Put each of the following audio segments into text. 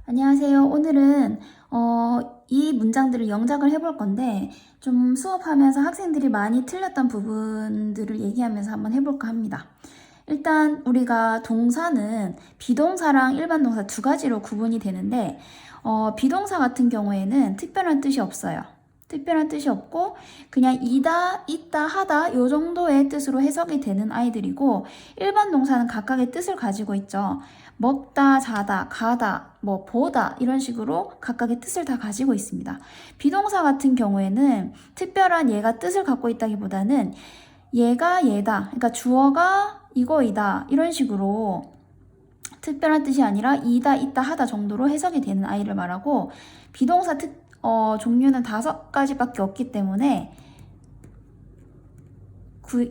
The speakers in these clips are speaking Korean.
안녕하세요. 오늘은 이 문장들을 영작을 해볼 건데 좀 수업하면서 학생들이 많이 틀렸던 부분들을 얘기하면서 한번 해볼까 합니다. 일단 우리가 동사는 비동사랑 일반 동사 두 가지로 구분이 되는데 비동사 같은 경우에는 특별한 뜻이 없어요. 특별한 뜻이 없고 그냥 이다, 있다, 하다 요 정도의 뜻으로 해석이 되는 아이들이고 일반 동사는 각각의 뜻을 가지고 있죠. 먹다, 자다, 가다, 뭐 보다 이런 식으로 각각의 뜻을 다 가지고 있습니다. 비동사 같은 경우에는 특별한 얘가 뜻을 갖고 있다기보다는 얘가 얘다, 그러니까 주어가 이거이다 이런 식으로 특별한 뜻이 아니라 이다, 있다, 하다 정도로 해석이 되는 아이를 말하고 비동사 종류는 5가지밖에 없기 때문에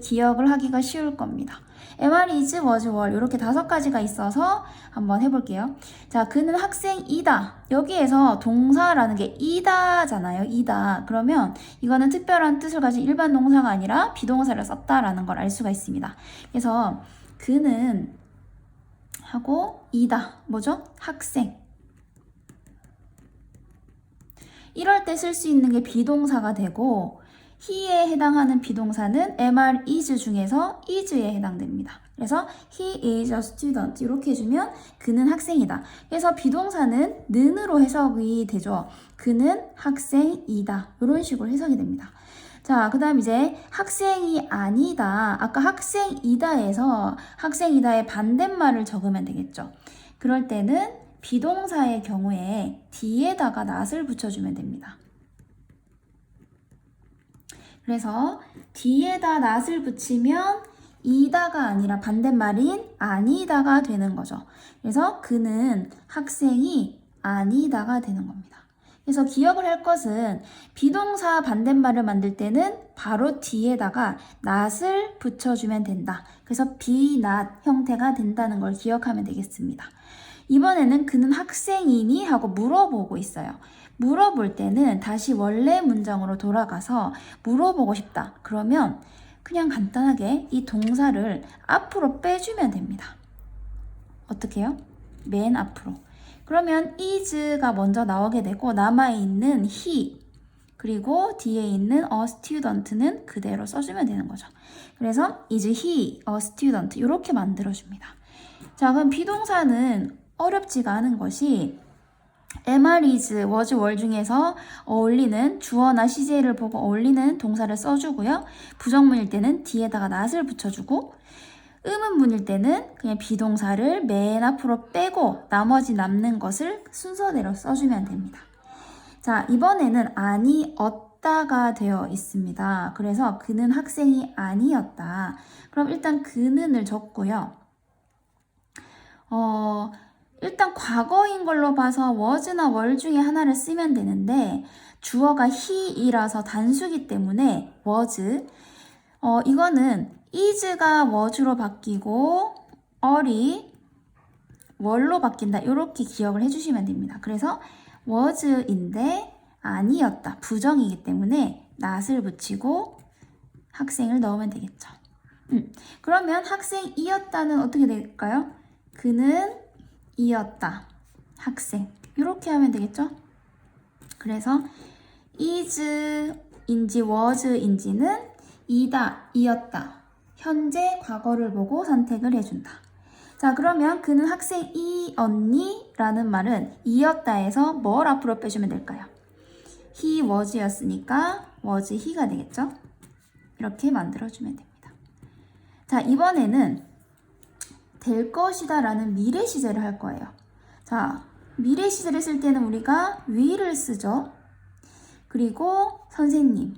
기억을 하기가 쉬울 겁니다. MR, is, was, were 이렇게 5가지가 있어서 한번 해볼게요. 자, 그는 학생이다. 여기에서 동사라는 게 이다잖아요. 이다. 그러면 이거는 특별한 뜻을 가진 일반 동사가 아니라 비동사를 썼다라는 걸 알 수가 있습니다. 그래서 그는 하고 이다. 뭐죠? 학생. 이럴 때 쓸 수 있는 게 비동사가 되고 he에 해당하는 비동사는 MR, is 중에서 is에 해당됩니다. 그래서 he is a student 이렇게 해주면 그는 학생이다. 그래서 비동사는 는으로 해석이 되죠. 그는 학생이다. 이런 식으로 해석이 됩니다. 자, 그 다음 이제 학생이 아니다. 아까 학생이다에서 학생이다의 반대말을 적으면 되겠죠. 그럴 때는 비동사의 경우에 뒤에다가 not을 붙여주면 됩니다. 그래서 뒤에다 not을 붙이면 이다가 아니라 반대말인 아니다가 되는 거죠. 그래서 그는 학생이 아니다가 되는 겁니다. 그래서 기억을 할 것은 비동사 반대말을 만들 때는 바로 뒤에다가 not을 붙여주면 된다. 그래서 be not 형태가 된다는 걸 기억하면 되겠습니다. 이번에는 그는 학생이니? 하고 물어보고 있어요. 물어볼 때는 다시 원래 문장으로 돌아가서 물어보고 싶다. 그러면 그냥 간단하게 이 동사를 앞으로 빼주면 됩니다. 어떻게 해요? 맨 앞으로. 그러면 is가 먼저 나오게 되고 남아있는 he 그리고 뒤에 있는 a student는 그대로 써주면 되는 거죠. 그래서 is he a student 이렇게 만들어줍니다. 자, 그럼 비동사는 어렵지가 않은 것이 MR, is, was, were 중에서 어울리는 주어나 CJ를 보고 어울리는 동사를 써주고요. 부정문일 때는 뒤에다가 not을 붙여주고 의문문일 때는 그냥 비동사를 맨 앞으로 빼고 나머지 남는 것을 순서대로 써주면 됩니다. 자, 이번에는 아니었다가 되어 있습니다. 그래서 그는 학생이 아니었다. 그럼 일단 그는을 적고요. 일단 과거인 걸로 봐서 was나 were 중에 하나를 쓰면 되는데 주어가 he이라서 단수기 때문에 was 이거는 is가 was로 바뀌고 are이 were로 바뀐다 이렇게 기억을 해주시면 됩니다. 그래서 was인데 아니었다 부정이기 때문에 not을 붙이고 학생을 넣으면 되겠죠. 그러면 학생이었다는 어떻게 될까요? 그는 이었다. 학생. 이렇게 하면 되겠죠? 그래서 is인지 was인지는 이다, 이었다. 현재 과거를 보고 선택을 해준다. 자, 그러면 그는 학생이었니? 라는 말은 이었다에서 뭘 앞으로 빼주면 될까요? he was였으니까 was he가 되겠죠? 이렇게 만들어주면 됩니다. 자, 이번에는 될 것이다 라는 미래 시제를 할 거예요. 자, 미래 시제를 쓸 때는 우리가 will을 쓰죠. 그리고 선생님.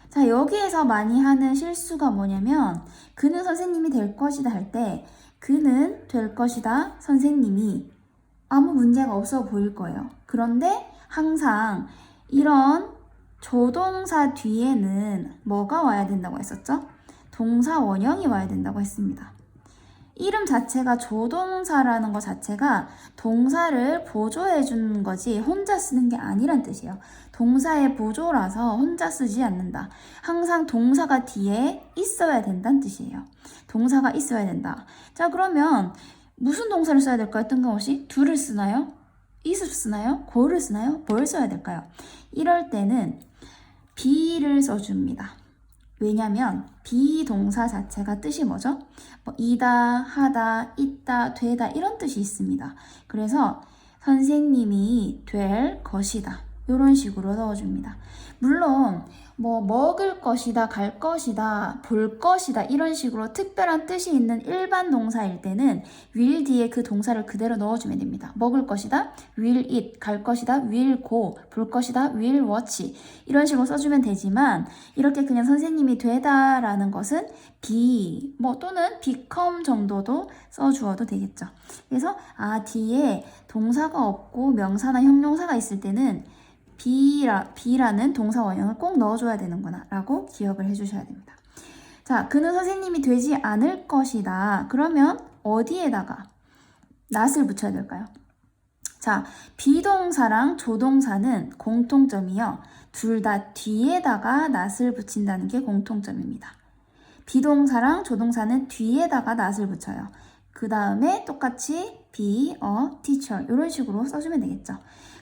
자, 여기에서 많이 하는 실수가 뭐냐면 그는 선생님이 될 것이다 할 때 그는 될 것이다 선생님이 아무 문제가 없어 보일 거예요. 그런데 항상 이런 조동사 뒤에는 뭐가 와야 된다고 했었죠? 동사 원형이 와야 된다고 했습니다. 이름 자체가 조동사라는 것 자체가 동사를 보조해 주는 거지 혼자 쓰는 게 아니란 뜻이에요. 동사의 보조라서 혼자 쓰지 않는다. 항상 동사가 뒤에 있어야 된다는 뜻이에요. 동사가 있어야 된다. 자, 그러면 무슨 동사를 써야 될까요? 뜬금없이? do를 쓰나요? is를 쓰나요? go를 쓰나요? 뭘 써야 될까요? 이럴 때는 be를 써줍니다. 왜냐면 비동사 자체가 뜻이 뭐죠? 뭐 이다, 하다, 있다, 되다 이런 뜻이 있습니다. 그래서 선생님이 될 것이다. 이런 식으로 넣어줍니다. 물론 뭐 먹을 것이다, 갈 것이다, 볼 것이다 이런 식으로 특별한 뜻이 있는 일반 동사일 때는 will 뒤에 그 동사를 그대로 넣어주면 됩니다. 먹을 것이다, will eat, 갈 것이다, will go, 볼 것이다, will watch 이런 식으로 써주면 되지만 이렇게 그냥 선생님이 되다라는 것은 be 뭐 또는 become 정도도 써주어도 되겠죠. 그래서 뒤에 동사가 없고 명사나 형용사가 있을 때는 be라는 동사 원형을 꼭 넣어줘야 되는구나 라고 기억을 해주셔야 됩니다. 자, 그는 선생님이 되지 않을 것이다. 그러면 어디에다가 not을 붙여야 될까요? 자, 비동사랑 조동사는 공통점이요. 둘 다 뒤에다가 not을 붙인다는 게 공통점입니다. 비동사랑 조동사는 뒤에다가 not을 붙여요. 그 다음에 똑같이 be a teacher 이런 식으로 써주면 되겠죠.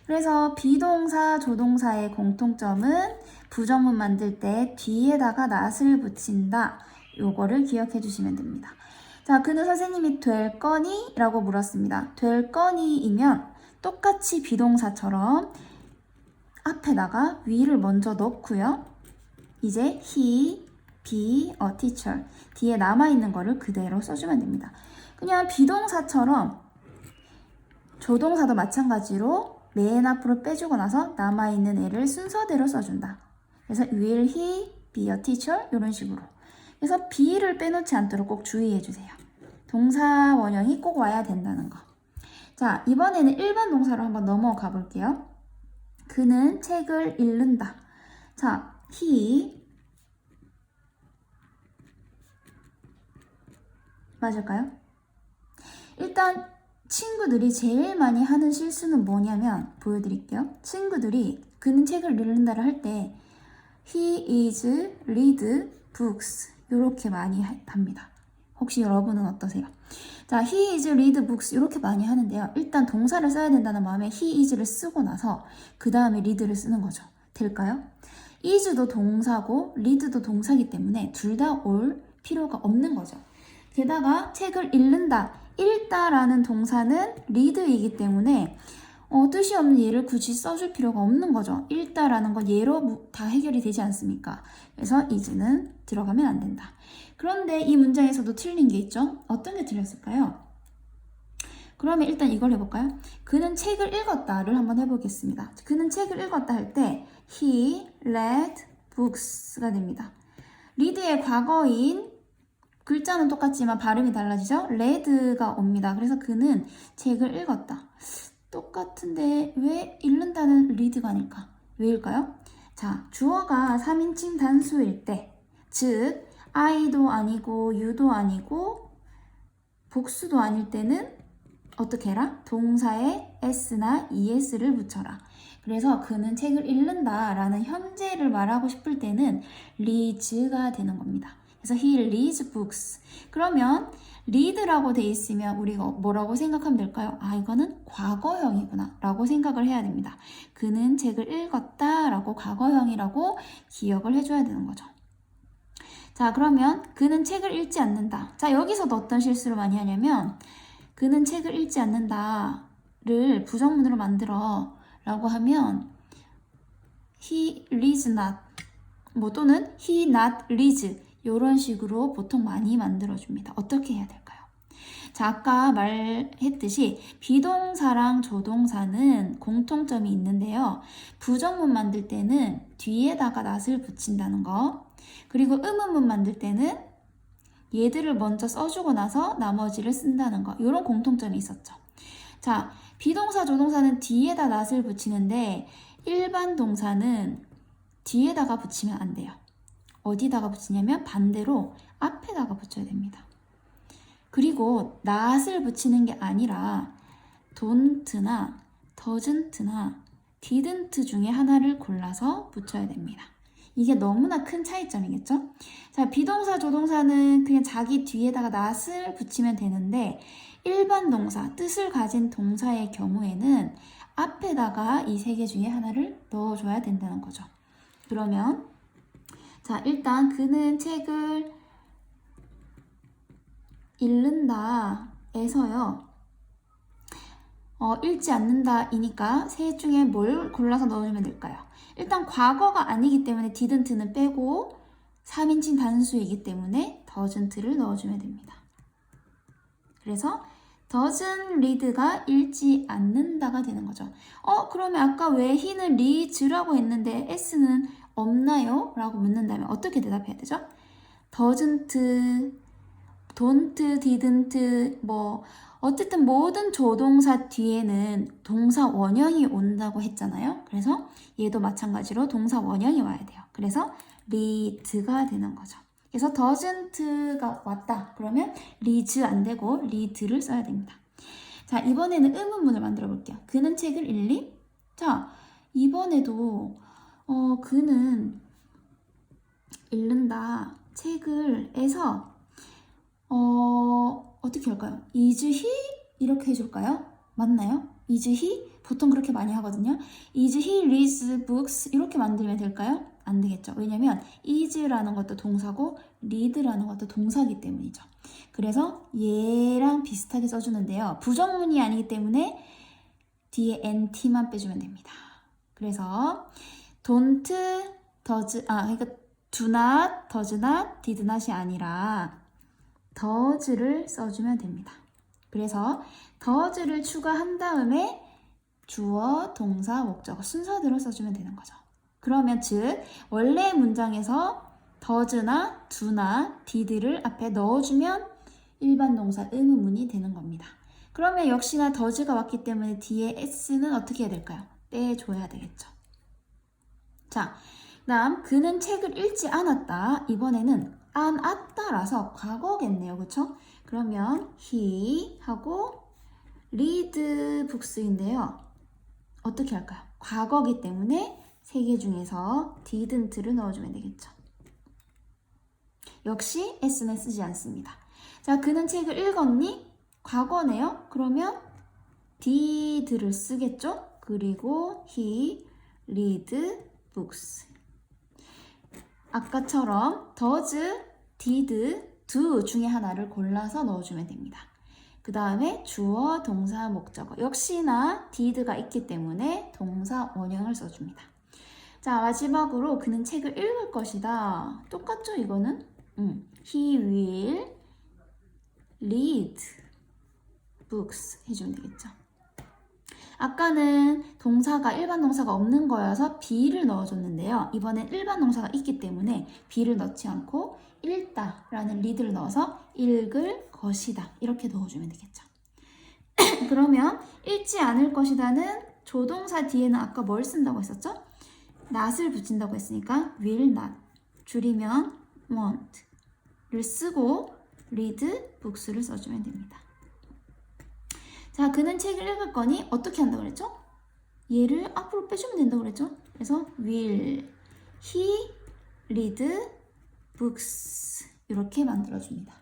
그래서 비동사, 조동사의 공통점은 부정문 만들 때 뒤에다가 not을 붙인다. 요거를 기억해 주시면 됩니다. 자, 그는 선생님이 될 거니? 라고 물었습니다. 될 거니이면 똑같이 비동사처럼 앞에다가 will을 먼저 넣고요. 이제 he, be a teacher 뒤에 남아있는 거를 그대로 써주면 됩니다. 그냥 비동사처럼 조동사도 마찬가지로 맨 앞으로 빼주고 나서 남아있는 애를 순서대로 써준다. 그래서 will he be a teacher? 이런 식으로. 그래서 be를 빼놓지 않도록 꼭 주의해 주세요. 동사 원형이 꼭 와야 된다는 거. 자, 이번에는 일반 동사로 한번 넘어가 볼게요. 그는 책을 읽는다. 자, he 맞을까요? 일단 친구들이 제일 많이 하는 실수는 뭐냐면 보여드릴게요. 친구들이 그는 책을 읽는다를 할 때 he is read books 이렇게 많이 합니다. 혹시 여러분은 어떠세요? 자, he is read books 이렇게 많이 하는데요. 일단 동사를 써야 된다는 마음에 he is를 쓰고 나서 그 다음에 read를 쓰는 거죠. 될까요? is도 동사고 read도 동사이기 때문에 둘 다 올 필요가 없는 거죠. 게다가 책을 읽는다, 읽다라는 동사는 read이기 때문에 뜻이 없는 예를 굳이 써줄 필요가 없는 거죠. 읽다라는 건 예로 다 해결이 되지 않습니까? 그래서 is는 들어가면 안 된다. 그런데 이 문장에서도 틀린 게 있죠? 어떤 게 틀렸을까요? 그러면 일단 이걸 해볼까요? 그는 책을 읽었다를 한번 해보겠습니다. 그는 책을 읽었다 할 때 he read books가 됩니다. read의 과거인 글자는 똑같지만 발음이 달라지죠? read가 옵니다. 그래서 그는 책을 읽었다. 똑같은데 왜 읽는다는 read가 아닐까? 왜일까요? 자, 주어가 3인칭 단수일 때, 즉 I도 아니고 U도 아니고 복수도 아닐 때는 어떻게 해라? 동사에 S나 ES를 붙여라. 그래서 그는 책을 읽는다 라는 현재를 말하고 싶을 때는 reads가 되는 겁니다. 그래서 he reads books. 그러면 read라고 돼 있으면 우리가 뭐라고 생각하면 될까요? 이거는 과거형이구나 라고 생각을 해야 됩니다. 그는 책을 읽었다 라고 과거형이라고 기억을 해줘야 되는 거죠. 자, 그러면 그는 책을 읽지 않는다. 자, 여기서도 어떤 실수를 많이 하냐면 그는 책을 읽지 않는다를 부정문으로 만들어 라고 하면 he reads not 뭐 또는 he not reads 이런 식으로 보통 많이 만들어줍니다. 어떻게 해야 될까요? 자, 아까 말했듯이 비동사랑 조동사는 공통점이 있는데요. 부정문 만들 때는 뒤에다가 not을 붙인다는 거, 그리고 의문문 만들 때는 얘들을 먼저 써주고 나서 나머지를 쓴다는 거, 이런 공통점이 있었죠. 자, 비동사, 조동사는 뒤에다 not을 붙이는데 일반 동사는 뒤에다가 붙이면 안 돼요. 어디다가 붙이냐면 반대로 앞에다가 붙여야 됩니다. 그리고 not을 붙이는 게 아니라 don't나 doesn't나 didn't 중에 하나를 골라서 붙여야 됩니다. 이게 너무나 큰 차이점이겠죠? 자, 비동사, 조동사는 그냥 자기 뒤에다가 not을 붙이면 되는데 일반 동사, 뜻을 가진 동사의 경우에는 앞에다가 이 세 개 중에 하나를 넣어줘야 된다는 거죠. 그러면 자, 일단 그는 책을 읽는다 에서요. 읽지 않는다 이니까 셋 중에 뭘 골라서 넣어주면 될까요? 일단 과거가 아니기 때문에 didn't는 빼고 3인칭 단수이기 때문에 doesn't를 넣어주면 됩니다. 그래서 doesn't read가 읽지 않는다가 되는 거죠. 그러면 아까 왜 he는 reads라고 했는데 s는 없나요? 라고 묻는다면 어떻게 대답해야 되죠? doesn't, don't, didn't, 어쨌든 모든 조동사 뒤에는 동사 원형이 온다고 했잖아요. 그래서 얘도 마찬가지로 동사 원형이 와야 돼요. 그래서 read가 되는 거죠. 그래서 doesn't가 왔다. 그러면 reads 안 되고 read를 써야 됩니다. 자, 이번에는 의문문을 만들어 볼게요. 그는 책을 읽니? 자, 이번에도 그는 읽는다. 책을 에서 어떻게 할까요? is he? 이렇게 해줄까요? 맞나요? is he? 보통 그렇게 많이 하거든요. is he reads books? 이렇게 만들면 될까요? 안 되겠죠. 왜냐면 is라는 것도 동사고 read라는 것도 동사이기 때문이죠. 그래서 얘랑 비슷하게 써주는데요. 부정문이 아니기 때문에 뒤에 nt만 빼주면 됩니다. 그래서 don't, does, 그러니까 do not, does not, did not이 아니라 does를 써주면 됩니다. 그래서 does를 추가한 다음에 주어, 동사, 목적어 순서대로 써주면 되는 거죠. 그러면 즉 원래 문장에서 does나 do나 did를 앞에 넣어주면 일반 동사 의문문이 되는 겁니다. 그러면 역시나 does가 왔기 때문에 뒤에 s는 어떻게 해야 될까요? 빼줘야 되겠죠. 자, 다음 그는 책을 읽지 않았다. 이번에는 안 왔다라서 과거겠네요. 그쵸? 그러면 he 하고 read books인데요. 어떻게 할까요? 과거기 때문에 세 개 중에서 didn't를 넣어주면 되겠죠. 역시 s는 쓰지 않습니다. 자, 그는 책을 읽었니? 과거네요. 그러면 did를 쓰겠죠? 그리고 he read books. 아까처럼 does, did, do 중에 하나를 골라서 넣어주면 됩니다. 그 다음에 주어, 동사, 목적어. 역시나 did가 있기 때문에 동사 원형을 써줍니다. 자, 마지막으로 그는 책을 읽을 것이다. 똑같죠, 이거는? He will read books 해주면 되겠죠. 아까는 동사가 일반 동사가 없는 거여서 be를 넣어줬는데요. 이번엔 일반 동사가 있기 때문에 be를 넣지 않고 읽다 라는 read를 넣어서 읽을 것이다 이렇게 넣어주면 되겠죠. 그러면 읽지 않을 것이다는 조동사 뒤에는 아까 뭘 쓴다고 했었죠? not을 붙인다고 했으니까 will not 줄이면 won't를 쓰고 read books를 써주면 됩니다. 자, 그는 책을 읽을 거니 어떻게 한다고 그랬죠? 얘를 앞으로 빼주면 된다고 그랬죠? 그래서 will he read books 이렇게 만들어줍니다.